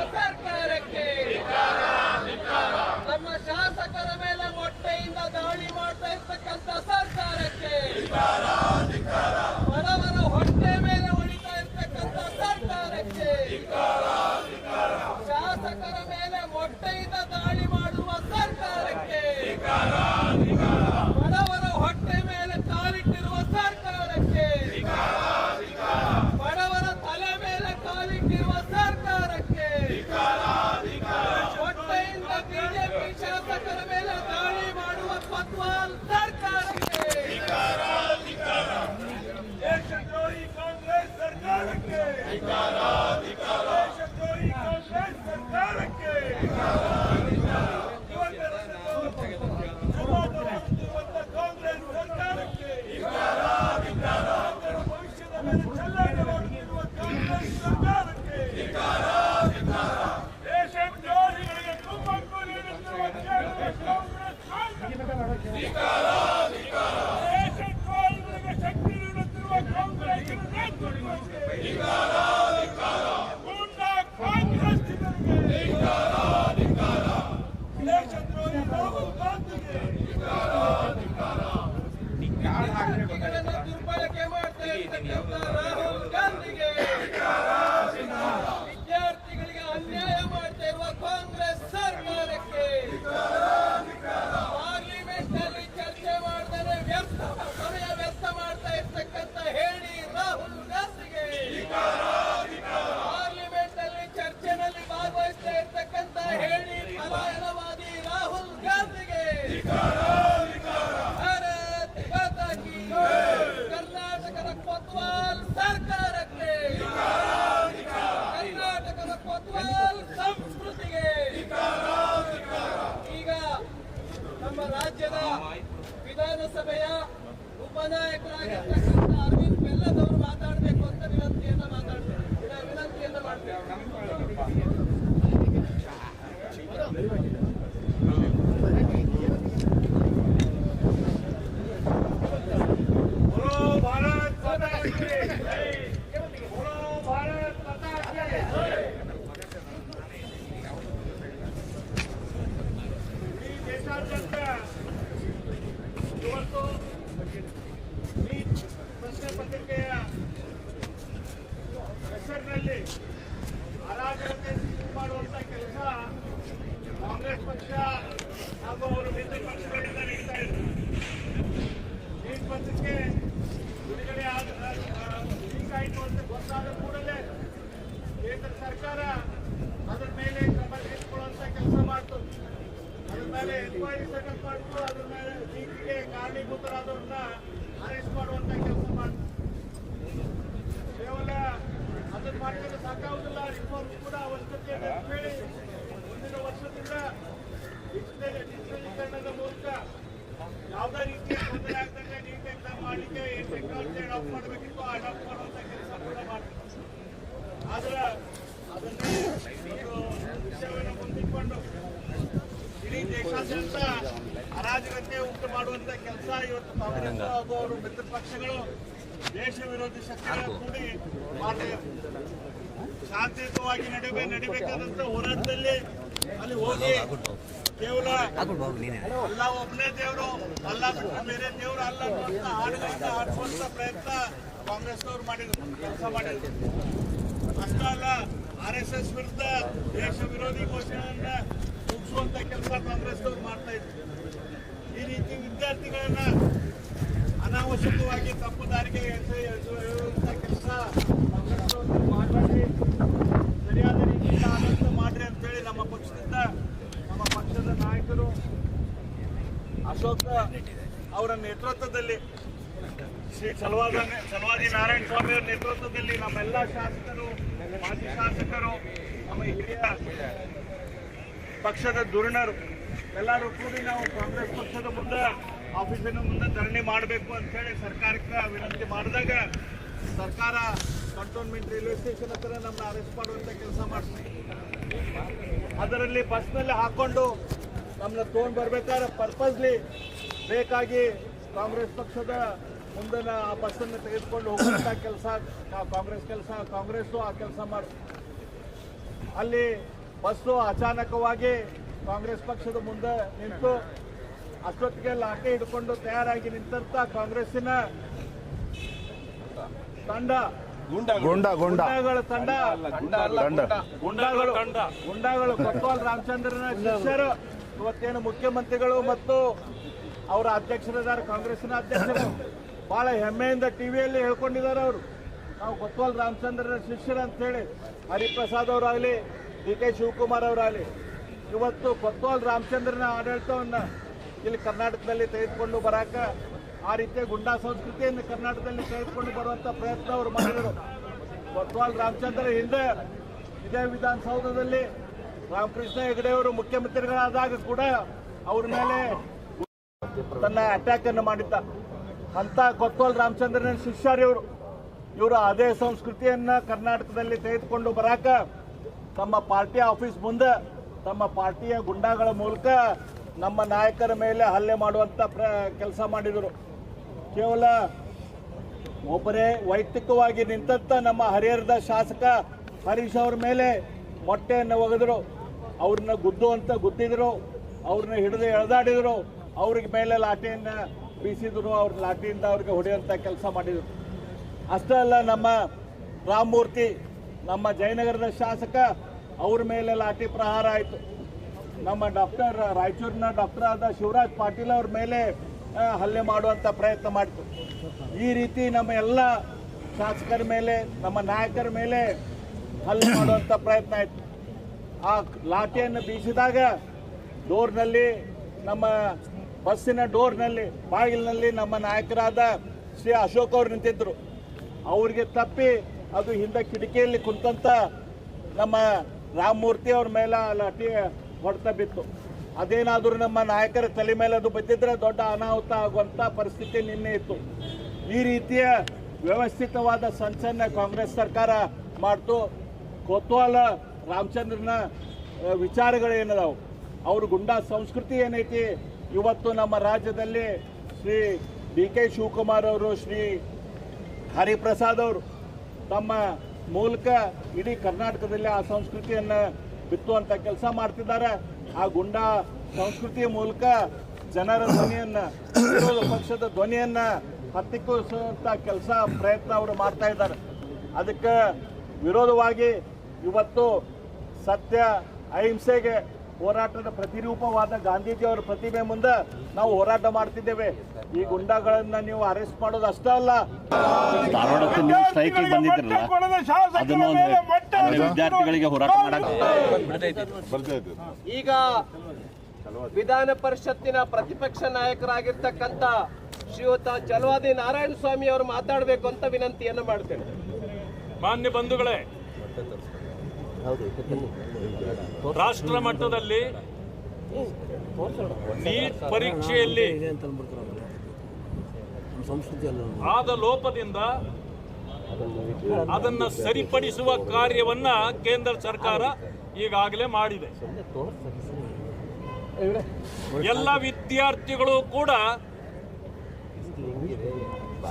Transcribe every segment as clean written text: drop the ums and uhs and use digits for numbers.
ಸರ್ಕಾರಕ್ಕೆ ನಮ್ಮ ಶಾಸಕರ ಮೇಲೆ ಮೊಟ್ಟೆಯಿಂದ ದಾಳಿ ಮಾಡ್ತಾ ಇರ್ತಕ್ಕಂಥ ಸರ್ಕಾರಕ್ಕೆ, ಬಡವರ ಹೊಟ್ಟೆ ಮೇಲೆ ಹೊಡಿತಾ ಇರ್ತಕ್ಕಂಥ ಸರ್ಕಾರಕ್ಕೆ, ಶಾಸಕರ ಮೇಲೆ ಮೊಟ್ಟೆಯಿಂದ ದಾಳಿ ಮಾಡುವ ಸರ್ಕಾರಕ್ಕೆ, ಬಡವರ ಹೊಟ್ಟೆ ಮೇಲೆ ಕಾಲಿಟ್ಟಿರುವ ಸರ್ಕಾರಕ್ಕೆ, ಬಡವರ ತಲೆ ಮೇಲೆ ಕಾಲಿಟ್ಟಿರುವ ಸರ್ಕಾರಕ್ಕೆ, ಹೊಟ್ಟೆಯಿಂದ ಬಿಜೆಪಿ ಶಾಸಕರ ಮೇಲೆ ದಾಳಿ ಮಾಡುವ ಪತ್ವಾಲ್ ಸರ್ಕಾರಕ್ಕೆ, ದೇಶದ್ರೋಹಿ ಕಾಂಗ್ರೆಸ್ ಸರ್ಕಾರಕ್ಕೆ, ದೇಶದ್ರೋಹಿ ಕಾಂಗ್ರೆಸ್ ಸರ್ಕಾರಕ್ಕೆ, ಕಾಂಗ್ರೆಸ್ ಸರ್ಕಾರಕ್ಕೆ, ಭವಿಷ್ಯದ ಮೇಲೆ ಚೆಲ್ಲಾಟ ಮಾಡುತ್ತಿರುವ ಕಾಂಗ್ರೆಸ್ ಸರ್ಕಾರಕ್ಕೆ, ದೇಶದ್ರೋಹಿಗಳಿಗೆ ಕುಮ್ಮಕ್ಕು ನೀಡುತ್ತಿರುವ ಕಾಂಗ್ರೆಸ್ ದೇಶದ್ರೋಹಿಗಳಿಗೆ ಶಕ್ತಿ ನೀಡುತ್ತಿರುವ ಕಾಂಗ್ರೆಸ್ ಗೂಂಡಾ ಕಾಂಗ್ರೆಸ್ಸಿಗರಿಗೆ, ದೇಶದ್ರೋಹಿ ರಾಹುಲ್ ಗಾಂಧಿಗೆ, ದುರ್ಬಳಕೆ ಮಾಡ್ತಾ ಇರ್ತಕ್ಕಂಥ ರಾಹುಲ್ ಗಾಂಧಿಗೆ, ವಿದ್ಯಾರ್ಥಿಗಳಿಗೆ ಅನ್ಯಾಯ ಮಾಡ್ತಾ ಇರುವ ಕಾಂಗ್ರೆಸ್ ಸರ್ಕಾರಕ್ಕೆ, ಪಾರ್ಲಿಮೆಂಟ್ ನಲ್ಲಿ ಚರ್ಚೆ ಮಾಡದೆ ಸಮಯ ವ್ಯರ್ಥ ಮಾಡ್ತಾ ಇರ್ತಕ್ಕಂಥ ಹೇಳಿ ರಾಹುಲ್ ಗಾಂಧಿಗೆ, ಪಾರ್ಲಿಮೆಂಟ್ ನಲ್ಲಿ ಚರ್ಚೆನಲ್ಲಿ ಭಾಗವಹಿಸ್ತಾ ಇರ್ತಕ್ಕಂಥ ಹೇಳಿ ಪಲಾಯನವಾದಿ ರಾಹುಲ್ ಗಾಂಧಿಗೆ, ಭಾರತ್ ಮಾತಾ ಕಿ ಕರ್ನಾಟಕದ ಕೊತ್ವಾಲ್ ಸರ್ಕಾರಕ್ಕೆ, ಕರ್ನಾಟಕದ ಕೊತ್ವಾಲ್ ಸಂಸ್ಕೃತಿಗೆ. ಈಗ ನಮ್ಮ ರಾಜ್ಯದ ವಿಧಾನಸಭೆಯ ಉಪನಾಯಕರಾಗಿರ್ತಕ್ಕಂಥ ಅರವಿಂದ್ ಬೆಲ್ಲದವರು ಮಾತಾಡಬೇಕು ಅಂತ ವಿನಂತಿಯನ್ನ ಮಾಡಬೇಕು. ಭಾರತ್ ಮಾತಾ ಕಿ ಜೈ, ಭಾರತ್ ಮಾತಾ ಕಿ ಜೈ. ಈ ದೇಶಾದ್ಯಂತ ಇವತ್ತು ಈ ಪ್ರಶ್ನೆ ಪತ್ರಿಕೆಯ ಹೆಸರಿನಲ್ಲಿ ಅರಾಜಕತೆ ಸೃಷ್ಟಿ ಮಾಡುವಂತ ಕೆಲಸ ಕಾಂಗ್ರೆಸ್ ಪಕ್ಷ ಹಾಗೂ ಅವರು ಮಿತ್ರ ಪಕ್ಷಗಳಿಂದ ನಡೀತಾ ಇದೆ. ಈ ಪತ್ರಿಕೆ ಬಿಡುಗಡೆ ಲೀಕ್ ಆಯಿತು ಅಂತ ಗೊತ್ತಾದ ಕೂಡಲೇ ಕೇಂದ್ರ ಸರ್ಕಾರ ಅದರ ಮೇಲೆ ಕ್ರಮ ತೆಗೆದುಕೊಳ್ಳುವಂತ ಕೆಲಸ ಮಾಡ್ತು. ಅದ್ರ ಮೇಲೆ ಎನ್ಕ್ವೈರಿ ಸೆಟಪ್ ಮಾಡ್ತು. ಅದ್ರ ಮೇಲೆ ಲೀಕ್ಗೆ ಕಾರಣೀಭೂತರಾದವ್ರನ್ನ ಅರೆಸ್ಟ್ ಮಾಡುವಂತ ಕೆಲಸ ಮಾಡ್ತು. ಕೇವಲ ಅದನ್ನು ಮಾಡಿದ್ರೆ ಸಾಕಾಗುವುದಿಲ್ಲ, ರಿಫಾರ್ಮ್ಸ್ ಕೂಡ ಅವಶ್ಯಕತೆ ಇದೆ ಅಂತ ಹೇಳಿ ಮುಂದಿನ ವರ್ಷದಿಂದ ಡಿಜಿಟಲೀಕರಣದ ಮೂಲಕ ಯಾವುದೇ ರೀತಿಯ ತೊಂದರೆ ಆಗ್ತದೆ ನೀಟ್ ಎಕ್ಸಾಮ್ ಮಾಡಲಿಕ್ಕೆ ಏನ್ ಟೆಕ್ನಾಲಜಿ ಅಡಾಪ್ಟ್ ಮಾಡಬೇಕಿತ್ತು ಅಡಾಪ್ಟ್ ಮಾಡುವಂತ ಕೆಲಸ ಕೂಡ ಮಾಡ್ತೀವಿ. ಆದ್ರೆ ಅದನ್ನು ವಿಷಯವನ್ನು ಮುಂದಿಟ್ಕೊಂಡು ಇಡೀ ದೇಶಾದ್ಯಂತ ಅರಾಜಕತೆ ಉಂಟು ಮಾಡುವಂತ ಕೆಲಸ ಇವತ್ತು ಕಾಂಗ್ರೆಸ್ ಹಾಗೂ ಅವರು ಮಿತ್ರ ಪಕ್ಷಗಳು ದೇಶ ವಿರೋಧಿ ಶಕ್ತಿಗಳ ಕೂಡಿ ಮಾಡ್ತಾರೆ. ಶಾಂತಿಯುತವಾಗಿ ನಡಿಬೇಕಾದಂತ ಹೋರಾಟದಲ್ಲಿ ಅಲ್ಲಿ ಹೋಗಿ ಕೇವಲ ಅಲ್ಲ ಒಬ್ಬನೇ ದೇವರು ಅಲ್ಲ ಬೇರೆ ದೇವರು ಅಲ್ಲ ಅಂತ ಹಾಡುಗಳಿಂದ ಹಾಡುವಂತ ಪ್ರಯತ್ನ ಕಾಂಗ್ರೆಸ್ನವ್ರು ಮಾಡಿದ್ರು, ಕೆಲಸ ಮಾಡಿದ್ರು. ಅಷ್ಟೇ ಅಲ್ಲ, RSS ವಿರುದ್ಧ ದೇಶ ವಿರೋಧಿ ಘೋಷಣೆಯನ್ನ ಮುಗಿಸುವಂತ ಕೆಲಸ ಕಾಂಗ್ರೆಸ್ನವ್ರು ಮಾಡ್ತಾ ಇದ್ರು. ಈ ರೀತಿ ವಿದ್ಯಾರ್ಥಿಗಳನ್ನ ಅನಾವಶ್ಯಕವಾಗಿ ತಪ್ಪು ದಾರಿಗೆ ಎಳೆಯುವಂತ ಕೆಲಸ ಕಾಂಗ್ರೆಸ್ನವ್ರು ಮಾಡಬೇಡಿ, ಸರಿಯಾದ ರೀತಿಯಿಂದ ಆಡಳಿತ ಮಾಡ್ರಿ ಅಂತೇಳಿ ನಮ್ಮ ಪಕ್ಷದಿಂದ ನಮ್ಮ ಪಕ್ಷದ ನಾಯಕರು ಅಶೋಕ್ ಅವರ ನೇತೃತ್ವದಲ್ಲಿ ಶ್ರೀ ಚಲವಾದಿ ನಾರಾಯಣ ಸ್ವಾಮಿ ಅವರ ನೇತೃತ್ವದಲ್ಲಿ ನಮ್ಮೆಲ್ಲ ಶಾಸಕರು, ಮಾಜಿ ಶಾಸಕರು, ನಮ್ಮ ಹಿರಿಯ ಪಕ್ಷದ ಧುರೀಣರು ಎಲ್ಲರೂ ಕೂಡಿ ನಾವು ಕಾಂಗ್ರೆಸ್ ಪಕ್ಷದ ಮುಂದೆ ಆಫೀಸಿನ ಮುಂದೆ ಧರಣಿ ಮಾಡಬೇಕು ಅಂತ ಹೇಳಿ ಸರ್ಕಾರಕ್ಕೆ ವಿನಂತಿ ಮಾಡಿದಾಗ ಸರ್ಕಾರ ಕಂಟೋನ್ಮೆಂಟ್ ರೈಲ್ವೆ ಸ್ಟೇಷನ್ ಹತ್ರ ನಮ್ಮನ್ನ ಅರೆಸ್ಟ್ ಮಾಡುವಂತ ಕೆಲಸ ಮಾಡ್ತೀವಿ. ಅದರಲ್ಲಿ ಬಸ್ನಲ್ಲಿ ಹಾಕೊಂಡು ನಮ್ಮನ್ನ ತಗೊಂಡು ಬರ್ಬೇಕಾದ್ರೆ ಪರ್ಪಸ್ಲಿ ಬೇಕಾಗಿ ಕಾಂಗ್ರೆಸ್ ಪಕ್ಷದ ಮುಂದಿನ ಆ ಬಸ್ಸನ್ನು ತೆಗೆದುಕೊಂಡು ಹೋಗುವಂಥ ಕೆಲಸ ಕಾಂಗ್ರೆಸ್ಸು ಆ ಕೆಲಸ ಮಾಡಿ ಅಲ್ಲಿ ಬಸ್ಸು ಅಚಾನಕವಾಗಿ ಕಾಂಗ್ರೆಸ್ ಪಕ್ಷದ ಮುಂದೆ ನಿಂತು ಅಷ್ಟೊತ್ತಿಗೆ ಲಾಠಿ ಹಿಡ್ಕೊಂಡು ತಯಾರಾಗಿ ನಿಂತಂತ ಕಾಂಗ್ರೆಸ್ಸಿನ ತಂಡ ಗುಂಡಾಗಳ ತಂಡ ಗುಂಡಾಗಳು ಕೊತ್ವಾಲ್ ರಾಮಚಂದ್ರನ ಶಿಷ್ಯರು ಇವತ್ತೇನು ಮುಖ್ಯಮಂತ್ರಿಗಳು ಮತ್ತು ಅವರ ಅಧ್ಯಕ್ಷರಿದ್ದಾರೆ, ಕಾಂಗ್ರೆಸ್ಸಿನ ಅಧ್ಯಕ್ಷರು ಬಹಳ ಹೆಮ್ಮೆಯಿಂದ ಟಿವಿಯಲ್ಲಿ ಹೇಳ್ಕೊಂಡಿದ್ದಾರೆ. ಅವರು ನಾವು ಕೊತ್ವಾಲ್ ರಾಮಚಂದ್ರನ ಶಿಷ್ಯರು ಅಂತ ಹೇಳಿ ಹರಿಪ್ರಸಾದ್ ಅವರಾಗಲಿ DK ಶಿವಕುಮಾರ್ ಅವರಾಗಲಿ ಇವತ್ತು ಕೊತ್ವಾಲ್ ರಾಮಚಂದ್ರನ ಆಡಳಿತವನ್ನು ಇಲ್ಲಿ ಕರ್ನಾಟಕದಲ್ಲಿ ತೆಗೆದುಕೊಂಡು ಬರಾಕ ಆ ರೀತಿಯ ಗುಂಡಾ ಸಂಸ್ಕೃತಿಯನ್ನು ಕರ್ನಾಟಕದಲ್ಲಿ ತೆಗೆದುಕೊಂಡು ಬರುವಂತ ಪ್ರಯತ್ನ ಅವರು ಮಾಡಿದರು. ಕೊತ್ವಾಲ್ ರಾಮಚಂದ್ರ ಹಿಂದೆ ಇದೇ ವಿಧಾನಸೌಧದಲ್ಲಿ ರಾಮಕೃಷ್ಣ ಹೆಗಡೆ ಅವರು ಮುಖ್ಯಮಂತ್ರಿಗಳಾದಾಗ ಕೂಡ ಅವ್ರ ಮೇಲೆ ತನ್ನ ಅಟ್ಯಾಕ್ ಅನ್ನು ಮಾಡಿದ್ದ. ಅಂತ ಕೊತ್ವಾಲ್ ರಾಮಚಂದ್ರನ ಶಿಷ್ಯರು ಇವರು ಅದೇ ಸಂಸ್ಕೃತಿಯನ್ನ ಕರ್ನಾಟಕದಲ್ಲಿ ತೆಗೆದುಕೊಂಡು ಬರಾಕ ತಮ್ಮ ಪಾರ್ಟಿ ಆಫೀಸ್ ಮುಂದೆ ತಮ್ಮ ಪಾರ್ಟಿಯ ಗುಂಡಾಗಳ ಮೂಲಕ ನಮ್ಮ ನಾಯಕರ ಮೇಲೆ ಹಲ್ಲೆ ಮಾಡುವಂತ ಕೆಲಸ ಮಾಡಿದರು. ಕೇವಲ ಒಬ್ಬರೇ ವೈಯಕ್ತಿಕವಾಗಿ ನಿಂತಂತ ನಮ್ಮ ಹರಿಹರದ ಶಾಸಕ ಹರೀಶ್ ಅವ್ರ ಮೇಲೆ ಮೊಟ್ಟೆಯನ್ನು ಒಗೆದರು, ಅವ್ರನ್ನ ಗುದ್ದಿದ್ರು, ಅವ್ರನ್ನ ಹಿಡಿದು ಎಳೆದಾಡಿದ್ರು, ಅವ್ರಿಗೆ ಮೇಲೆ ಲಾಠಿಯನ್ನು ಬೀಸಿದ್ರು, ಅವ್ರ ಲಾಠಿಯಿಂದ ಅವ್ರಿಗೆ ಹೊಡೆಯುವಂಥ ಕೆಲಸ ಮಾಡಿದರು. ಅಷ್ಟೇ ಅಲ್ಲ, ನಮ್ಮ ರಾಮಮೂರ್ತಿ ನಮ್ಮ ಜಯನಗರದ ಶಾಸಕ ಅವ್ರ ಮೇಲೆ ಲಾಠಿ ಪ್ರಹಾರ ಆಯಿತು. ನಮ್ಮ ರಾಯಚೂರಿನ ಡಾಕ್ಟರ್ ಆದ ಶಿವರಾಜ್ ಪಾಟೀಲ್ ಅವ್ರ ಮೇಲೆ ಹಲ್ಲೆ ಮಾಡುವಂಥ ಪ್ರಯತ್ನ ಮಾಡಿತು. ಈ ರೀತಿ ನಮ್ಮ ಎಲ್ಲ ಶಾಸಕರ ಮೇಲೆ ನಮ್ಮ ನಾಯಕರ ಮೇಲೆ ಹಲ್ಲೆ ಮಾಡುವಂಥ ಪ್ರಯತ್ನ ಆಯಿತು. ಆ ಲಾಠಿಯನ್ನು ಬೀಸಿದಾಗ ಡೋರ್ನಲ್ಲಿ ನಮ್ಮ ಬಸ್ಸಿನ ಡೋರ್ನಲ್ಲಿ ಬಾಗಿಲಿನಲ್ಲಿ ನಮ್ಮ ನಾಯಕರಾದ ಶ್ರೀ ಅಶೋಕ್ ಅವರು ನಿಂತಿದ್ದರು. ಅವ್ರಿಗೆ ತಪ್ಪಿ ಅದು ಹಿಂದೆ ಕಿಟಕಿಯಲ್ಲಿ ಕುಂತಂತ ನಮ್ಮ ರಾಮಮೂರ್ತಿ ಅವ್ರ ಮೇಲೆ ಲಾಠಿ ಹೊಡೆತ ಬಿತ್ತು. ಅದೇನಾದರೂ ನಮ್ಮ ನಾಯಕರ ತಲೆ ಮೇಲೆ ಅದು ಬಿದ್ದಿದ್ರೆ ದೊಡ್ಡ ಅನಾಹುತ ಆಗುವಂಥ ಪರಿಸ್ಥಿತಿ ನಿನ್ನೆ ಇತ್ತು. ಈ ರೀತಿಯ ವ್ಯವಸ್ಥಿತವಾದ ಸಂಚನ್ನ ಕಾಂಗ್ರೆಸ್ ಸರ್ಕಾರ ಮಾಡ್ತು. ಕೊತ್ವಾಲ ರಾಮಚಂದ್ರನ ವಿಚಾರಗಳೇನದಾವು, ಅವ್ರ ಗುಂಡಾ ಸಂಸ್ಕೃತಿ ಏನೈತಿ, ಇವತ್ತು ನಮ್ಮ ರಾಜ್ಯದಲ್ಲಿ ಶ್ರೀ DK ಶಿವಕುಮಾರ್ ಅವರು, ಶ್ರೀ ಹರಿಪ್ರಸಾದ್ ಅವರು ತಮ್ಮ ಮೂಲಕ ಇಡೀ ಕರ್ನಾಟಕದಲ್ಲಿ ಆ ಸಂಸ್ಕೃತಿಯನ್ನು ಬಿತ್ತುವಂಥ ಕೆಲಸ ಮಾಡ್ತಿದ್ದಾರೆ. ಆ ಗುಂಡಾ ಸಂಸ್ಕೃತಿಯ ಮೂಲಕ ಜನರ ಧ್ವನಿಯನ್ನು, ವಿರೋಧ ಪಕ್ಷದ ಧ್ವನಿಯನ್ನು ಹತ್ತಿಕ್ಕಿಸುವಂಥ ಕೆಲಸ ಪ್ರಯತ್ನ ಅವರು ಮಾಡ್ತಾ ಇದ್ದಾರೆ. ಅದಕ್ಕೆ ವಿರೋಧವಾಗಿ ಇವತ್ತು ಸತ್ಯ ಅಹಿಂಸೆಗೆ ಹೋರಾಟದ ಪ್ರತಿರೂಪವಾದ ಗಾಂಧೀಜಿಯವರ ಪ್ರತಿಮೆ ಮುಂದೆ ನಾವು ಹೋರಾಟ ಮಾಡ್ತಿದ್ದೇವೆ. ಈ ಗುಂಡಾಗಳನ್ನ ನೀವು ಅರೆಸ್ಟ್ ಮಾಡೋದು ಅಷ್ಟೇ ಅಲ್ಲ, ಧಾರವಾಡಕ್ಕೆ ನೀವು ಸ್ಟ್ರೈಕಿಗೆ ಬಂದಿದ್ರಲ್ಲ, ಅದನ್ನು ವಿದ್ಯಾರ್ಥಿಗಳಿಗೆ ಹೋರಾಟ ಮಾಡಕ್ಕೆ ಈಗ ವಿಧಾನ ಪರಿಷತ್ತಿನ ಪ್ರತಿಪಕ್ಷ ನಾಯಕರಾಗಿರ್ತಕ್ಕಂಥ ಶ್ರೀಯುತ ಚಲವಾದಿ ನಾರಾಯಣ ಸ್ವಾಮಿ ಅವರು ಮಾತಾಡಬೇಕು ಅಂತ ವಿನಂತಿಯನ್ನು ಮಾಡ್ತೇನೆ. ಮಾನ್ಯ ಬಂಧುಗಳೇ, ರಾಷ್ಟ್ರ ಮಟ್ಟದಲ್ಲಿ ನೀಟ್ ಪರೀಕ್ಷೆಯಲ್ಲಿ ಆದ ಲೋಪದಿಂದ ಅದನ್ನ ಸರಿಪಡಿಸುವ ಕಾರ್ಯವನ್ನ ಕೇಂದ್ರ ಸರ್ಕಾರ ಈಗಾಗಲೇ ಮಾಡಿದೆ. ಎಲ್ಲ ವಿದ್ಯಾರ್ಥಿಗಳು ಕೂಡ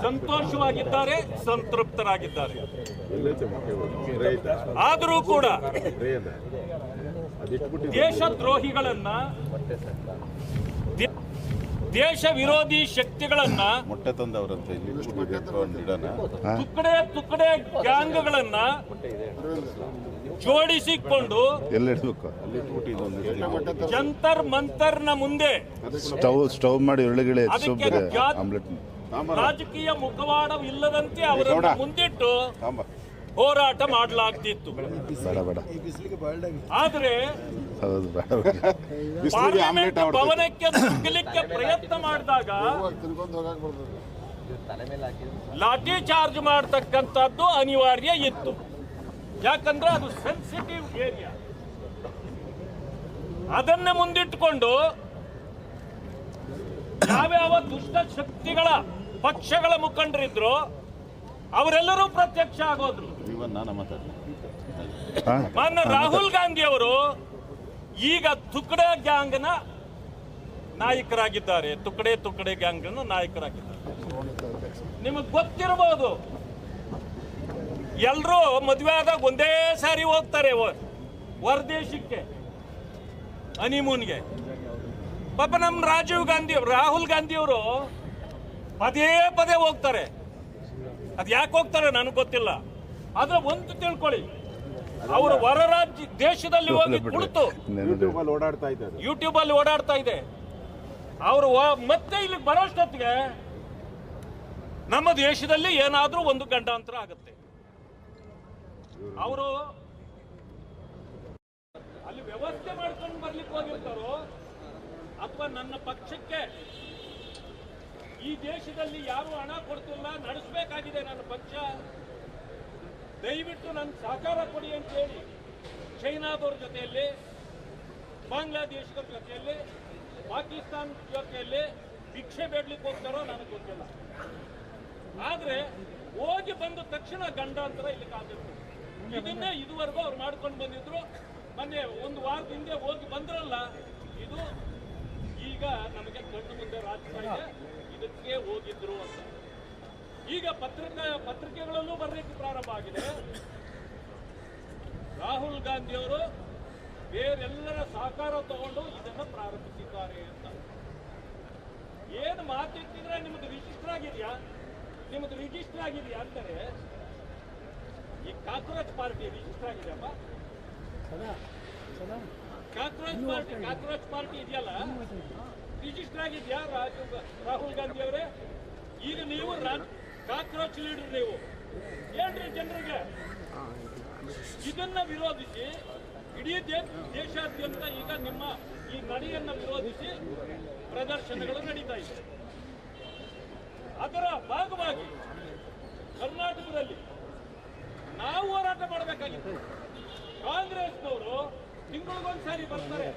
ಸಂತೋಷವಾಗಿದ್ದಾರೆ, ಸಂತೃಪ್ತರಾಗಿದ್ದಾರೆ. ಆದರೂ ಕೂಡ ದೇಶದ್ರೋಹಿಗಳನ್ನ, ದೇಶ ವಿರೋಧಿ ಶಕ್ತಿಗಳನ್ನ, ತುಕಡೆ ಗ್ಯಾಂಗ್ಗಳನ್ನ ಜೋಡಿಸಿಕೊಂಡು ಜಂತರ್ ಮಂತರ್ನ ಮುಂದೆ ಸ್ಟವ್ ಮಾಡಿ ರಾಜಕೀಯ ಮುಖವಾಡವಿಲ್ಲದಂತೆ ಅವರನ್ನು ಮುಂದಿಟ್ಟು ಹೋರಾಟ ಮಾಡಲಾಗ್ತಿತ್ತು. ಆದ್ರೆ ಪಾರ್ಲಿಮೆಂಟ್ ಭವನಕ್ಕೆ ನುಗ್ಗಲಿಕ್ಕೆ ಪ್ರಯತ್ನ ಮಾಡಿದಾಗ ಲಾಠಿ ಚಾರ್ಜ್ ಮಾಡತಕ್ಕಂಥದ್ದು ಅನಿವಾರ್ಯ ಇತ್ತು. ಯಾಕಂದ್ರೆ ಅದು ಸೆನ್ಸಿಟಿವ್ ಏರಿಯಾ. ಅದನ್ನ ಮುಂದಿಟ್ಟುಕೊಂಡು ಯಾವ್ಯಾವ ದುಷ್ಟ ಶಕ್ತಿಗಳ ಪಕ್ಷಗಳ ಮುಖಂಡರಿದ್ರು ಅವರೆಲ್ಲರೂ ಪ್ರತ್ಯಕ್ಷ ಆಗೋದ್ರು. ಮಾನ್ಯ ರಾಹುಲ್ ಗಾಂಧಿ ಅವರು ಈಗ ತುಕಡೆ ಗ್ಯಾಂಗ್ನ ನಾಯಕರಾಗಿದ್ದಾರೆ. ತುಕಡೆ ಗ್ಯಾಂಗ್ನ ನಾಯಕರಾಗಿದ್ದಾರೆ. ನಿಮಗೆ ಗೊತ್ತಿರಬಹುದು, ಎಲ್ಲರೂ ಮದುವೆ ಆದಾಗ ಒಂದೇ ಸಾರಿ ಹೋಗ್ತಾರೆ ಹೊರದೇಶಕ್ಕೆ ಹನಿಮೂನ್ಗೆ. ಪಾಪ ನಮ್ಮ ರಾಹುಲ್ ಗಾಂಧಿಯವರು ಪದೇ ಪದೇ ಹೋಗ್ತಾರೆ. ಅದು ಯಾಕೆ ಹೋಗ್ತಾರೆ ನನಗೆ ಗೊತ್ತಿಲ್ಲ. ಆದ್ರೆ ಒಂದು ತಿಳ್ಕೊಳ್ಳಿ, ಅವರು ಹೊರ ರಾಜ್ಯ ದೇಶದಲ್ಲಿ ಹೋಗಿ ಕುಳಿತು ಯೂಟ್ಯೂಬ್ ಅಲ್ಲಿ ಓಡಾಡ್ತಾ ಇದೆ. ಅವರು ಮತ್ತೆ ಇಲ್ಲಿಗೆ ಬರೋಷ್ಟೊತ್ತಿಗೆ ನಮ್ಮ ದೇಶದಲ್ಲಿ ಏನಾದ್ರೂ ಒಂದು ಗಂಡಾಂತರ ಆಗುತ್ತೆ. ಅವರು ಅಲ್ಲಿ ವ್ಯವಸ್ಥೆ ಮಾಡ್ಕೊಂಡು ಬರ್ಲಿಕ್ಕೆ ಹೋಗಿರ್ತಾರೋ ಅಥವಾ ನನ್ನ ಪಕ್ಷಕ್ಕೆ ಈ ದೇಶದಲ್ಲಿ ಯಾರು ಹಣ ಕೊಡ್ತಿಲ್ಲ, ನಡೆಸಬೇಕಾಗಿದೆ ನನ್ನ ಪಕ್ಷ, ದಯವಿಟ್ಟು ನನ್ನ ಸಹಕಾರ ಕೊಡಿ ಅಂತ ಹೇಳಿ ಚೈನಾದವ್ರ ಜೊತೆಯಲ್ಲಿ, ಬಾಂಗ್ಲಾದೇಶದ ಜೊತೆಯಲ್ಲಿ, ಪಾಕಿಸ್ತಾನ ಜೊತೆಯಲ್ಲಿ ಭಿಕ್ಷೆ ಬೇಡ್ಲಿಕ್ಕೆ ಹೋಗ್ತಾರೋ ನನಗೆ ಗೊತ್ತಿಲ್ಲ. ಆದ್ರೆ ಹೋಗಿ ಬಂದ ತಕ್ಷಣ ಗಂಡಾಂತರ ಇಲ್ಲಿ ಕಾದಿರ್ತದೆ. ಇದನ್ನೇ ಇದುವರೆಗೂ ಅವ್ರು ಮಾಡ್ಕೊಂಡು ಬಂದಿದ್ರು. ಮೊನ್ನೆ ಒಂದು ವಾರದ ಹಿಂದೆ ಹೋಗಿ ಬಂದ್ರಲ್ಲ, ಇದು ಈಗ ನಮಗೆ ಕಣ್ಣು ಮುಂದೆ ರಾಜ್ಯ ಇದೆ, ಇದಕ್ಕೆ ಹೋಗಿದ್ರು ಅಂತ. ಈಗ ಪತ್ರಿಕೆಗಳಲ್ಲೂ ಬರಲಿಕ್ಕೆ ಪ್ರಾರಂಭ ಆಗಿದೆ. ರಾಹುಲ್ ಗಾಂಧಿಯವರು ಬೇರೆಲ್ಲರ ಸಹಕಾರ ತಗೊಂಡು ಇದನ್ನು ಪ್ರಾರಂಭಿಸಿದ್ದಾರೆ ಅಂತ. ಏನು ಮಾತಿದ್ರೆ ನಿಮ್ದು ರಿಜಿಸ್ಟರ್ ಆಗಿದೆಯಾ, ನಿಮ್ದು ರಿಜಿಸ್ಟರ್ ಆಗಿದೆಯಾ ಅಂತಾರೆ. ಈ ಕಾಕ್ರೋಚ್ ಪಾರ್ಟಿ ರಿಜಿಸ್ಟರ್ ಆಗಿದೆಯಪ್ಪ. ಕಾಕ್ರೋಚ್ ಪಾರ್ಟಿ ಇದೆಯಲ್ಲ, ರಿಜಿಸ್ಟರ್ ಆಗಿದೆಯಾ ರಾಹುಲ್ ಗಾಂಧಿ ಅವರೇ? ಈಗ ನೀವು ಕಾಕ್ರೋಚ್ ಲೀಡರ್, ನೀವು ಹೇಳ್ರಿ ಜನರಿಗೆ. ಇದನ್ನ ವಿರೋಧಿಸಿ ಇಡೀ ದೇಶಾದ್ಯಂತ ಈಗ ನಿಮ್ಮ ಈ ನಡೆಯನ್ನ ವಿರೋಧಿಸಿ ಪ್ರದರ್ಶನಗಳು ನಡೀತಾ ಇದೆ. ಅದರ ಭಾಗವಾಗಿ ಕರ್ನಾಟಕದಲ್ಲಿ ನಾವು ಹೋರಾಟ ಮಾಡಬೇಕಾಗಿತ್ತು. ಕಾಂಗ್ರೆಸ್ನವರು ತಿಂಗಳಿಗೊಂದ್ಸಾರಿ ಬರ್ತಾರೆ,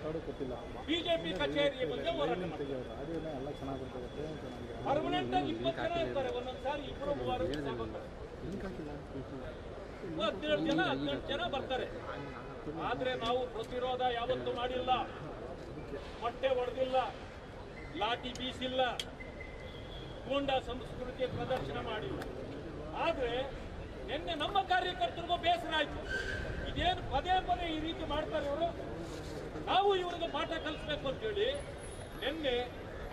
ಬಿಜೆಪಿ ಕಚೇರಿ ಮುಂದೆ ಹೋರಾಟ ಮಾಡ್ತಾರೆ. ಪರ್ಮನೆಂಟ್ ಆಗಿ 20 ಜನ ಇರ್ತಾರೆ, ಒಂದೊಂದ್ಸಾರಿ 2-3 17 ಜನ ಬರ್ತಾರೆ. ಆದ್ರೆ ನಾವು ಪ್ರತಿರೋಧ ಯಾವತ್ತೂ ಮಾಡಿಲ್ಲ, ಮೊಟ್ಟೆ ಹೊಡೆದಿಲ್ಲ, ಲಾಠಿ ಬೀಸಿಲ್ಲ, ಗೂಂಡಾ ಸಂಸ್ಕೃತಿ ಪ್ರದರ್ಶನ ಮಾಡಿಲ್ಲ. ಆದ್ರೆ ನಿನ್ನೆ ನಮ್ಮ ಕಾರ್ಯಕರ್ತರಿಗೂ ಬೇಸರ ಆಯ್ತು. ಇದೇನು ಪದೇ ಪದೇ ಈ ರೀತಿ ಮಾಡ್ತಾರೆ ಇವರು, ನಾವು ಇವರಿಗೆ ಪಾಠ ಕಲಿಸ್ಬೇಕು ಅಂತೇಳಿ ನಿನ್ನೆ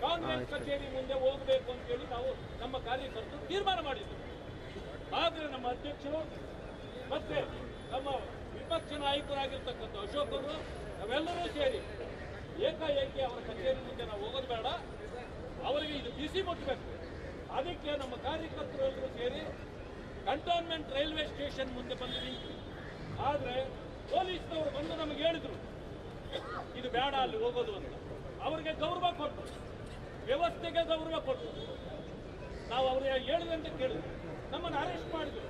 ಕಾಂಗ್ರೆಸ್ ಕಚೇರಿ ಮುಂದೆ ಹೋಗಬೇಕು ಅಂತೇಳಿ ನಾವು ನಮ್ಮ ಕಾರ್ಯಕರ್ತರು ತೀರ್ಮಾನ ಮಾಡಿದ್ವಿ. ಆದ್ರೆ ನಮ್ಮ ಅಧ್ಯಕ್ಷರು ಮತ್ತೆ ನಮ್ಮ ವಿಪಕ್ಷ ನಾಯಕರಾಗಿರ್ತಕ್ಕಂಥ ಅಶೋಕ್ ಅವರು ನಾವೆಲ್ಲರೂ ಸೇರಿ ಏಕಾಏಕಿ ಅವರ ಕಚೇರಿ ಮುಂದೆ ನಾವು ಹೋಗೋದು ಬೇಡ, ಅವರಿಗೆ ಇದು ಬಿಸಿ ಮುಟ್ಟಬೇಕು. ಅದಕ್ಕೆ ನಮ್ಮ ಕಾರ್ಯಕರ್ತರು ಎಲ್ಲರೂ ಸೇರಿ ಕಂಟೋನ್ಮೆಂಟ್ ರೈಲ್ವೆ ಸ್ಟೇಷನ್ ಮುಂದೆ ಬಂದು ನಿಂತು. ಆದ್ರೆ ಪೊಲೀಸ್ನವರು ಬಂದು ನಮಗೆ ಹೇಳಿದ್ರು ಇದು ಬೇಡ ಅಲ್ಲಿ ಹೋಗೋದು ಅಂತ. ಅವರಿಗೆ ಗೌರವ ಕೊಟ್ಟು, ವ್ಯವಸ್ಥೆಗೆ ಗೌರವ ಕೊಟ್ಟು ನಾವು ಅವ್ರಿಗೆ ಹೇಳಿದಂತೆ ಕೇಳಿದ್ವಿ. ನಮ್ಮನ್ನು ಅರೆಸ್ಟ್ ಮಾಡಿದ್ರು.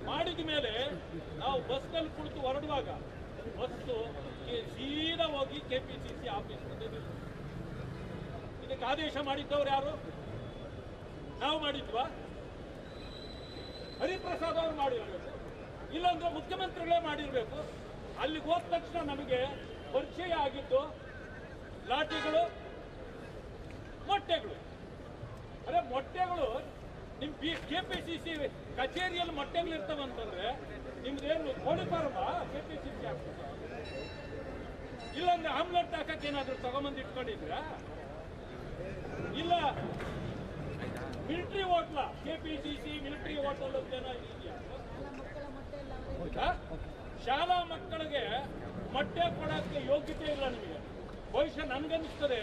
ಮಾಡಿದ ಮೇಲೆ ನಾವು ಬಸ್ನಲ್ಲಿ ಕುಳಿತು ಹೊರಡುವಾಗ ಬಸ್ಸು ಸೀದಾ ಹೋಗಿ ಕೆಪಿಸಿಸಿ ಆಫೀಸ್ ಮುಂದೆ ನಿಲ್ತು. ಇದಕ್ಕೆ ಆದೇಶ ಮಾಡಿದ್ದವ್ರು ಯಾರು? ನಾವು ಮಾಡಿದ್ವಾ? ಹರಿಪ್ರಸಾದ್ ಅವರು ಮಾಡಿರ್ಬೇಕು, ಇಲ್ಲಾಂದ್ರೆ ಮುಖ್ಯಮಂತ್ರಿಗಳೇ ಮಾಡಿರ್ಬೇಕು. ಅಲ್ಲಿಗೆ ಹೋದ ತಕ್ಷಣ ನಮಗೆ ಪರಿಚಯ ಆಗಿದ್ದು ಲಾಠಿಗಳು, ಮೊಟ್ಟೆಗಳು. ಅದೇ ಮೊಟ್ಟೆಗಳು ನಿಮ್ ಕೆಪಿಸಿಸಿ ಕಚೇರಿಯಲ್ಲಿ ಮೊಟ್ಟೆಗಳು ಇರ್ತಾವಂತಂದ್ರೆ ನಿಮ್ದೇನು ಕೋಳಿ ಫಾರ್ಮ ಕೆಪಿಸಿಸಿ ಆಗ್ತದೆ? ಇಲ್ಲಾಂದ್ರೆ ಆಮ್ಲೆಟ್ ಹಾಕಕ್ಕೆ ಏನಾದ್ರು ತಗೊಂಬಂದು ಇಟ್ಕೊಂಡಿದ್ರ? ಇಲ್ಲ military hotel, KPCC military hotel ಅಂತ ಏನೋ ಇದೆಯಾ? ಶಾಲಾ ಮಕ್ಕಳಿಗೆ ಮೊಟ್ಟೆ ಕೊಡಕ್ಕೆ ಯೋಗ್ಯತೆ ಇಲ್ಲ ನಿಮಗೆ. ಬಹುಶಃ ನನ್ಗನ್ನಿಸ್ತದೆ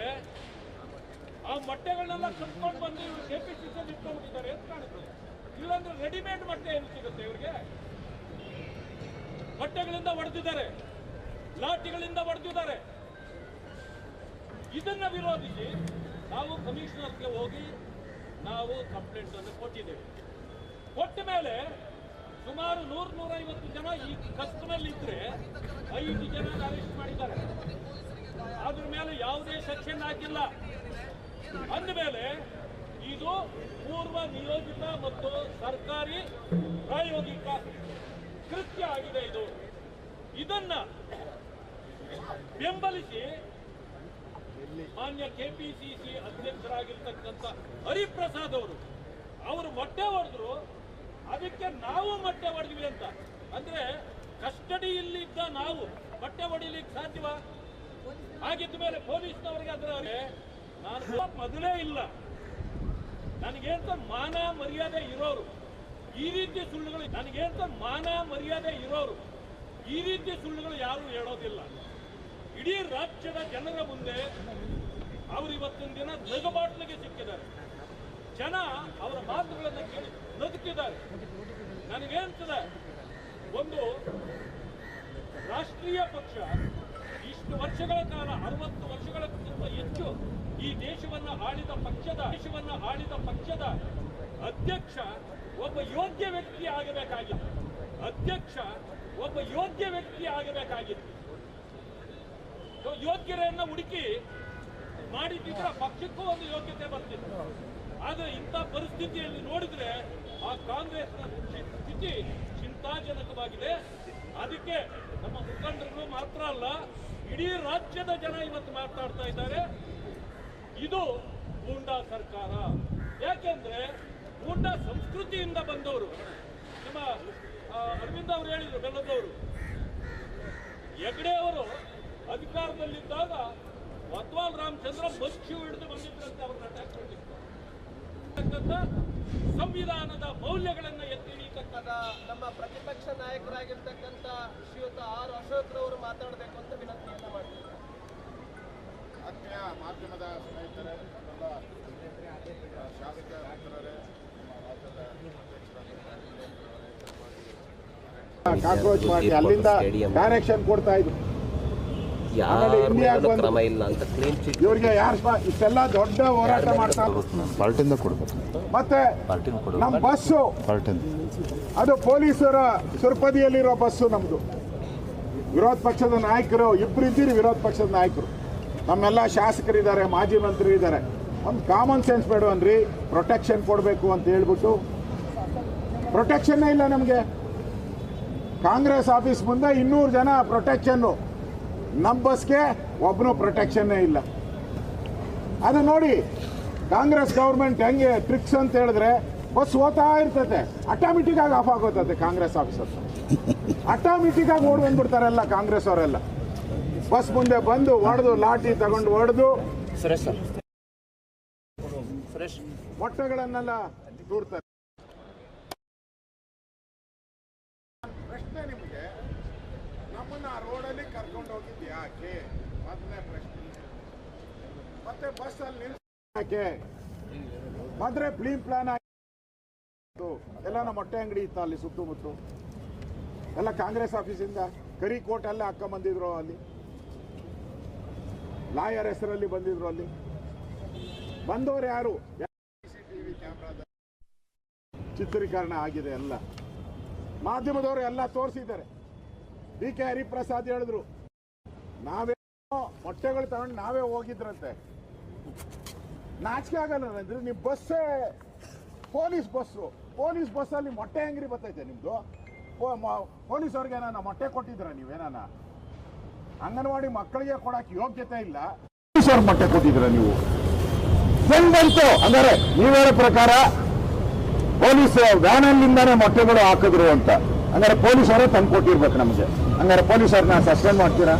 ಆ ಮೊಟ್ಟೆಗಳನ್ನೆಲ್ಲ ಕಟ್ಕೊಂಡು ಬಂದು ಇವರು ಕೆಪಿಸಿಸಿ ಇಟ್ಕೊಂಡಿದ್ದಾರೆ ಅಂತ ಕಾಣುತ್ತೆ. ಇಲ್ಲಾಂದ್ರೆ ರೆಡಿಮೇಡ್ ಮೊಟ್ಟೆ ಏನು ಸಿಗುತ್ತೆ ಇವ್ರಿಗೆ? ಮೊಟ್ಟೆಗಳಿಂದ ಹೊಡೆದಿದ್ದಾರೆ, ಲಾಠಿಗಳಿಂದ ಹೊಡೆದಿದ್ದಾರೆ. ಇದನ್ನ ವಿರೋಧಿಸಿ ನಾವು ಕಮಿಷನರ್ಗೆ ಹೋಗಿ ನಾವು ಕಂಪ್ಲೇಂಟ್ ಅನ್ನು ಕೊಟ್ಟಿದ್ದೇವೆ. ಕೊಟ್ಟ ಮೇಲೆ ಸುಮಾರು 100-150 ಜನ ಈ ಕಸ್ಟಮಲ್ಲಿ ಇದ್ರೆ 5 ಜನ ಅರೆಸ್ಟ್ ಮಾಡಿದ್ದಾರೆ. ಅದ್ರ ಮೇಲೆ ಯಾವುದೇ ಸೆಕ್ಷನ್ ಹಾಕಿಲ್ಲ. ಅಂದಮೇಲೆ ಇದು ಪೂರ್ವ ನಿಯೋಜಿತ ಮತ್ತು ಸರ್ಕಾರಿ ಪ್ರಾಯೋಗಿಕ ಕೃತ್ಯ ಆಗಿದೆ. ಇದನ್ನ ಬೆಂಬಲಿಸಿ ಮಾನ್ಯ ಕೆಪಿಸಿಸಿ ಅಧ್ಯಕ್ಷರಾಗಿರ್ತಕ್ಕಂಥ ಹರಿಪ್ರಸಾದ್ ಅವರು ಅವರು ಮೊಟ್ಟೆ ಹೊಡೆದ್ರು, ಅದಕ್ಕೆ ನಾವು ಮೊಟ್ಟೆ ಹೊಡೆದ್ವಿ ಅಂತ. ಅಂದ್ರೆ ಕಸ್ಟಡಿಯಲ್ಲಿ ಇದ್ದ ನಾವು ಮೊಟ್ಟೆ ಹೊಡಿಲಿಕ್ಕೆ ಸಾಧ್ಯವಾ? ಹಾಗಿದ್ದ ಮೇಲೆ ಪೊಲೀಸ್ನವರಿಗೆ ಅದರ ನಾನು ಮೊದಲೇ ಇಲ್ಲ, ನನಗೇಂತ ಮಾನ ಮರ್ಯಾದೆ ಇರೋರು ಈ ರೀತಿ ಸುಳ್ಳುಗಳು, ನನಗೇಂತ ಮಾನ ಮರ್ಯಾದೆ ಇರೋರು ಈ ರೀತಿ ಸುಳ್ಳುಗಳು ಯಾರು ಹೇಳೋದಿಲ್ಲ. ಇಡೀ ರಾಜ್ಯದ ಜನರ ಮುಂದೆ ಅವರು ಇವತ್ತಿನ ದಿನ ನಗಬಾಟ್ಲಿಗೆ ಸಿಕ್ಕಿದ್ದಾರೆ. ಜನ ಅವರ ಮಾತುಗಳನ್ನು ಕೇಳಿ ನಗುತ್ತಿದ್ದಾರೆ. ನನಗೇನ್ತದೆ, ಒಂದು ರಾಷ್ಟ್ರೀಯ ಪಕ್ಷ ಇಷ್ಟು ವರ್ಷಗಳ ಕಾಲ 60 ವರ್ಷಗಳಕ್ಕಿಂತ ಹೆಚ್ಚು ಈ ದೇಶವನ್ನು ಆಳಿದ ಪಕ್ಷದ ಅಧ್ಯಕ್ಷ ಒಬ್ಬ ಯೋಗ್ಯ ವ್ಯಕ್ತಿ ಆಗಬೇಕಾಗಿತ್ತು. ಯೋಗ್ಯರನ್ನ ಹುಡುಕಿ ಮಾಡಿದ್ರೆ ಪಕ್ಷಕ್ಕೂ ಒಂದು ಯೋಗ್ಯತೆ ಬರ್ತಿತ್ತು. ಆದ್ರೆ ಇಂಥ ಪರಿಸ್ಥಿತಿಯಲ್ಲಿ ನೋಡಿದ್ರೆ ಆ ಕಾಂಗ್ರೆಸ್ನ ಸ್ಥಿತಿ ಚಿಂತಾಜನಕವಾಗಿದೆ. ಅದಕ್ಕೆ ನಮ್ಮ ಮುಖಂಡರು ಮಾತ್ರ ಅಲ್ಲ, ಇಡೀ ರಾಜ್ಯದ ಜನ ಇವತ್ತು ಮಾತನಾಡ್ತಾ ಇದ್ದಾರೆ, ಇದು ಗೂಂಡಾ ಸರ್ಕಾರ. ಯಾಕೆಂದ್ರೆ ಗೂಂಡಾ ಸಂಸ್ಕೃತಿಯಿಂದ ಬಂದವರು. ನಮ್ಮ ಅರವಿಂದ್ ಅವರು ಹೇಳಿದ್ರು, ಬೆಲ್ಲದವರು, ಹೆಗ್ಡೆ ಅವರು ಅಧಿಕಾರದಲ್ಲಿದ್ದಾಗ ವತ್ವಾಲ್ ರಾಮಚಂದ್ರ ಮಚ್ಚು ಹಿಡಿದು ಬಂದಿದ್ರಂತೆ, ಅವ್ರನ್ನ ಅಟ್ಯಾಕ್ ಮಾಡಿದ್ರು. ಸಂವಿಧಾನದ ಮೌಲ್ಯಗಳನ್ನ ಎತ್ತಿ ಹಿಡಿಯತಕ್ಕಂಥ ನಮ್ಮ ಪ್ರತಿಪಕ್ಷ ನಾಯಕರಾಗಿರ್ತಕ್ಕಂಥ ಶ್ರೀಯುತ ಆರ್ ಅಶೋಕ್ರವರು ಮಾತಾಡಬೇಕು ಅಂತ ವಿನಂತಿಯನ್ನ ಮಾಡ್ತೀವಿ. ಆತ್ಮೀಯ ಮಾಧ್ಯಮದ ಸ್ನೇಹಿತರೆ, ಶಾಸಕ ಮಿತ್ರರೇ, ಕಾಕ್ರೋಚ್ ಪಾರ್ಟಿ ಅಲ್ಲಿಂದ ಡೈರೆಕ್ಷನ್ ಕೊಡ್ತಾ ಇದ್ರು. ಕ್ರಮ ಇಲ್ಲ ಅಂತ ಇವ್ರಿಗೆ ಯಾರು ಇಷ್ಟೆಲ್ಲ ದೊಡ್ಡ ಹೋರಾಟ ಮಾಡ್ತಾ ಪಾರ್ಟಿಯಿಂದ ಕೊಡ್ಬೇಕು, ಮತ್ತೆ ನಮ್ಮ ಬಸ್ಸು ಅದು ಪೊಲೀಸರ ಸುರ್ಪದಿಯಲ್ಲಿರೋ ಬಸ್ಸು ನಮ್ದು. ವಿರೋಧ ಪಕ್ಷದ ನಾಯಕರು ಇಬ್ರು ಇದ್ದೀರಿ, ವಿರೋಧ ಪಕ್ಷದ ನಾಯಕರು ನಮ್ಮೆಲ್ಲ ಶಾಸಕರಿದ್ದಾರೆ, ಮಾಜಿ ಮಂತ್ರಿ ಇದ್ದಾರೆ. ಒಂದು ಕಾಮನ್ ಸೆನ್ಸ್ ಬೇಡವನ್ರಿ, ಪ್ರೊಟೆಕ್ಷನ್ ಕೊಡಬೇಕು ಅಂತ ಹೇಳ್ಬಿಟ್ಟು ಪ್ರೊಟೆಕ್ಷನ್ನೇ ಇಲ್ಲ ನಮಗೆ. ಕಾಂಗ್ರೆಸ್ ಆಫೀಸ್ ಮುಂದೆ 200 ಜನ ಪ್ರೊಟೆಕ್ಷನ್ನು, ನಮ್ಮ ಬಸ್ಗೆ ಒಬ್ಬನು ಪ್ರೊಟೆಕ್ಷನ್ನೇ ಇಲ್ಲ. ಅದು ನೋಡಿ ಕಾಂಗ್ರೆಸ್ ಗೌರ್ಮೆಂಟ್ ಹೆಂಗೆ ಟ್ರಿಕ್ಸ್ ಅಂತ ಹೇಳಿದ್ರೆ, ಬಸ್ ಹೋಗ್ತಾ ಇರ್ತದೆ, ಆಟೋಮೆಟಿಕ್ ಆಗಿ ಆಫ್ ಆಗೋತದೆ. ಕಾಂಗ್ರೆಸ್ ಆಫೀಸರ್ ಆಟೋಮೆಟಿಕ್ ಆಗಿ ಓಡ್ ಬಂದ್ಬಿಡ್ತಾರೆಲ್ಲ ಕಾಂಗ್ರೆಸ್ ಅವರೆಲ್ಲ. ಬಸ್ ಮುಂದೆ ಬಂದು ಹೊಡೆದು, ಲಾಠಿ ತಗೊಂಡು ಹೊಡೆದು ಮೊಟ್ಟೆಗಳನ್ನೆಲ್ಲ ದೂರ್ತಾರೆ. ಪ್ರಶ್ನೆ ನಿಮಗೆ, ನಮ್ಮನ್ನ ರೋಡಲ್ಲಿ ಕರ್ಕೊಂಡು ಹೋಗಿದ್ದು ಯಾಕೆ? ಮೊದಲನೇ ಪ್ರಶ್ನೆ. ಮತ್ತೆ ಬಸ್ ಅಲ್ಲಿ ನಿಲ್ಸಕ್ಕೆ ಬಂದ್ರೆ ಪ್ಲಾನ್ ಆಯ್ತು. ಎಲ್ಲ ನಮ್ಮ ಮೊಟ್ಟೆ ಅಂಗಡಿ ಇತ್ತು ಅಲ್ಲಿ ಸುತ್ತಮುತ್ತ, ಎಲ್ಲ ಕಾಂಗ್ರೆಸ್ ಆಫೀಸಿಂದ ಕರಿಕೋಟ್ ಎಲ್ಲ ಹಾಕ ಬಂದಿದ್ರು. ಅಲ್ಲಿ ಲಾಯರ್ ಹೆಸರಲ್ಲಿ ಬಂದಿದ್ರು. ಅಲ್ಲಿ ಬಂದವರು ಯಾರು? CCTV ಕ್ಯಾಮ್ರಾದ ಚಿತ್ರೀಕರಣ ಆಗಿದೆ. ಎಲ್ಲ ಮಾಧ್ಯಮದವರು ಎಲ್ಲ ತೋರಿಸಿದ್ದಾರೆ. DK ಹರಿಪ್ರಸಾದ್ ಹೇಳಿದ್ರು, ನಾವೇ ಮೊಟ್ಟೆಗಳು ತಗೊಂಡು ನಾವೇ ಹೋಗಿದ್ರಂತೆ. ನಾಚಿಕೆ ಆಗಲ್ಲ ಅಂದ್ರೆ, ನೀವು ಬಸ್ಸೇ ಪೊಲೀಸ್ ಬಸ್ಸಲ್ಲಿ ಮೊಟ್ಟೆ ಅಂಗಡಿ ಬರ್ತೈತೆ ನಿಮ್ದು. ಪೊಲೀಸ್ ಅವ್ರಿಗೆ ಏನಾನ ಮೊಟ್ಟೆ ಕೊಟ್ಟಿದ್ರ? ನೀವೇನಾನ ಅಂಗನವಾಡಿ ಮಕ್ಕಳಿಗೆ ಕೊಡಕ್ಕೆ ಯೋಗ್ಯತೆ ಇಲ್ಲ, ಪೊಲೀಸ್ ಅವ್ರಿಗೆ ಮೊಟ್ಟೆ ಕೊಟ್ಟಿದ್ರ ನೀವು? ಹೆಂಗ್ ಬಂತು ಅಂದರೆ ನೀವು ಹೇಳೋ ಪ್ರಕಾರ ಪೊಲೀಸ್ ವ್ಯಾನಲ್ಲಿಂದಾನೆ ಮೊಟ್ಟೆಗಳು ಹಾಕಿದ್ರು ಅಂತ. ಹಂಗಾರೆ ಪೊಲೀಸ್ ಅವರೇ ತಂದು ಕೊಟ್ಟಿರ್ಬೇಕು ನಮಗೆ. ಹಂಗಾರೆ ಪೊಲೀಸ್ ಅವ್ರನ್ನ ಸಸ್ಪೆಂಡ್ ಮಾಡ್ತೀರಾ?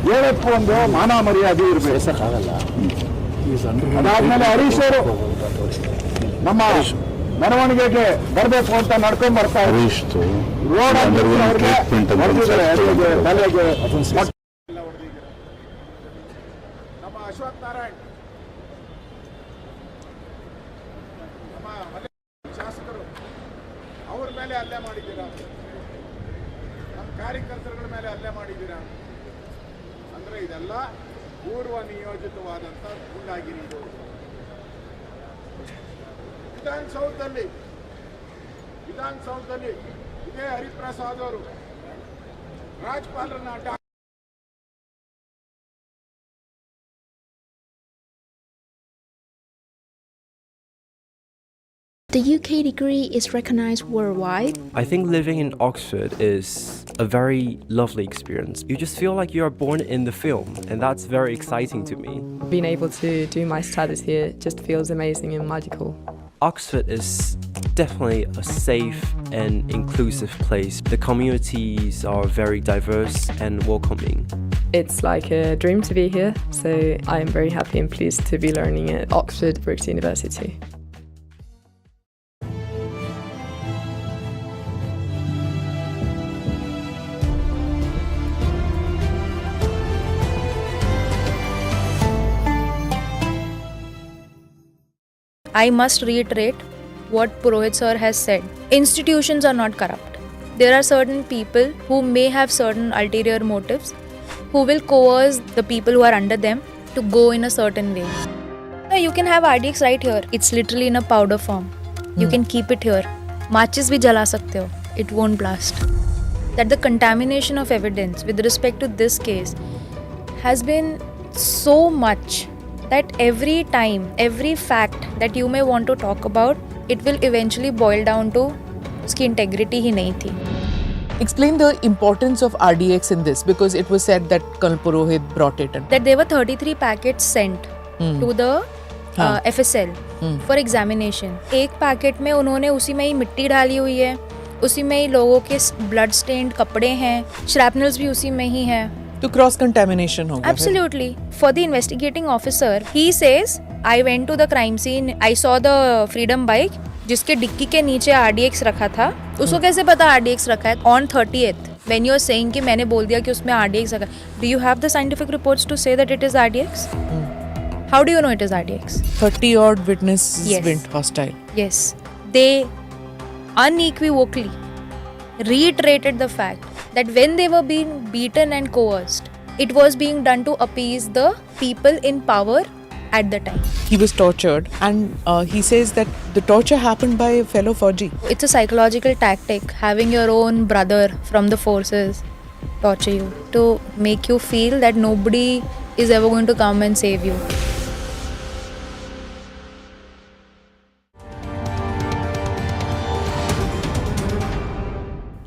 ಹೇಳಕ್ಕೂ ಒಂದು ಮಾನ ಮರ್ಯಾದೆ ಇರ್ಬೇಕು. ಅದಾದ್ಮೇಲೆ ಹರೀಶ್ ಅವರು ನಮ್ಮ ಮೆರವಣಿಗೆಗೆ ಬರಬೇಕು ಅಂತ ನಡ್ಕೊಂಡ್ ಬರ್ತಾ ಇದ್ರು. ರೋಡ್ ತಲೆಗೆ ನಮ್ಮ ಅಶ್ವಥ್ ನಾರಾಯಣ್, ನಮ್ಮ ಶಾಸಕರು, ಅವ್ರ ಮೇಲೆ ಹಲ್ಲೆ ಮಾಡಿದ್ದೀರಾ, ನಮ್ಮ ಕಾರ್ಯಕರ್ತರುಗಳ ಮೇಲೆ ಹಲ್ಲೆ ಮಾಡಿದ್ದೀರಾ. ಅಂದ್ರೆ ಇದೆಲ್ಲ ಪೂರ್ವ ನಿಯೋಜಿತವಾದಂತ ಗೂಂಡಾಗಿರಿ. ಇದು ವಿಧಾನಸೌಧದಲ್ಲಿ ಇದೇ ಹರಿಪ್ರಸಾದ್ ಅವರು ರಾಜ್ಯಪಾಲರನ್ನ The UK degree is recognized worldwide. I think living in Oxford is a very lovely experience. You just feel like you are born in the film, and that's very exciting to me. Being able to do my studies here just feels amazing and magical. Oxford is definitely a safe and inclusive place. The communities are very diverse and welcoming. It's like a dream to be here, so I am very happy and pleased to be learning at Oxford Brookes University. I must reiterate what Purohit sir has said. Institutions are not corrupt. There are certain people who may have certain ulterior motives who will coerce the people who are under them to go in a certain way. Now, you can have RDX right here. It's literally in a powder form. You can keep it here. Matches bhi jala sakte ho. It won't blast. That the contamination of evidence with respect to this case has been so much that every time, every fact that you may want to talk about, it will eventually boil down to uski integrity hi nahi thi. Explain the importance of RDX in this, because it was said that Colonel Purohit brought it in. That there were 33 packets sent to the FSL for examination. एक packet में उन्होंने उसी में ही मिट्टी डाली हुई है, उसी में ही लोगों के ब्लड स्टेन्ड कपड़े हैं, श्रैपनल्स भी उसी में ही हैं. तो क्रॉस कंटेमिनेशन होगा. Absolutely. For the investigating officer, he says, I went to the crime scene, I saw the freedom bike जिसके डिक्की के नीचे RDX रखा था. उसको कैसे पता RDX रखा है? On 30th, when you are saying कि मैंने बोल दिया कि उसमें RDX रखा है, do you have the scientific reports to say that it is RDX? How do you know it is RDX? 30 odd witnesses went hostile. Yes. They unequivocally reiterated the fact that when they were being beaten and coerced, it was being done to appease the people in power at the time. He was tortured, and he says that the torture happened by a fellow Fauji. It's a psychological tactic, having your own brother from the forces torture you to make you feel that nobody is ever going to come and save you.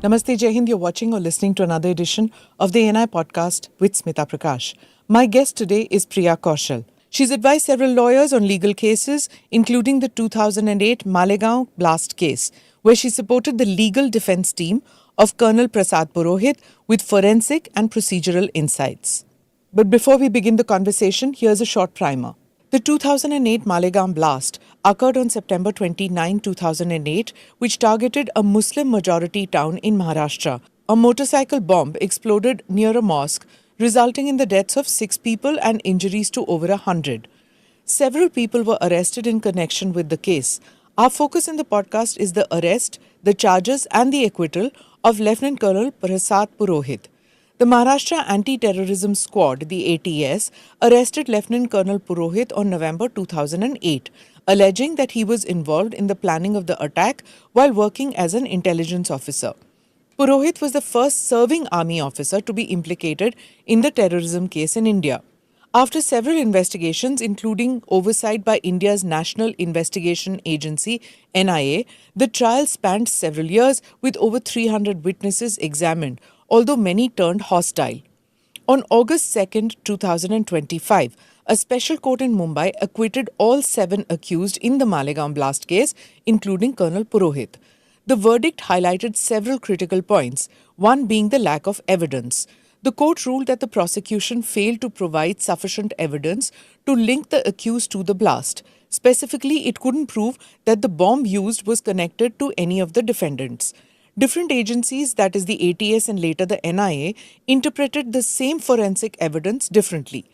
Namaste, Jai Hind. You're watching or listening to another edition of the NI podcast with Smita Prakash. My guest today is Priya Kaushal. She's advised several lawyers on legal cases, including the 2008 Malegaon blast case, where she supported the legal defense team of Colonel Prasad Purohit with forensic and procedural insights. But before we begin the conversation, here's a short primer. The 2008 Malegaon blast occurred on September 29, 2008, which targeted a Muslim-majority town in Maharashtra. A motorcycle bomb exploded near a mosque, resulting in the deaths of 6 people and injuries to over 100. Several people were arrested in connection with the case. Our focus in the podcast is the arrest, the charges and the acquittal of Lieutenant Colonel Prasad Purohit. The Maharashtra Anti-Terrorism Squad, the ATS, arrested Lieutenant Colonel Purohit on November 2008, alleging that he was involved in the planning of the attack while working as an intelligence officer. Purohit was the first serving army officer to be implicated in the terrorism case in India. After several investigations, including oversight by India's National Investigation Agency, NIA, the trial spanned several years with over 300 witnesses examined, although many turned hostile. On August 2, 2025, a special court in Mumbai acquitted all 7 accused in the Malegaon blast case, including Colonel Purohit. The verdict highlighted several critical points, one being the lack of evidence. The court ruled that the prosecution failed to provide sufficient evidence to link the accused to the blast. Specifically, it couldn't prove that the bomb used was connected to any of the defendants. Different agencies, that is the ATS and later the NIA, interpreted the same forensic evidence differently.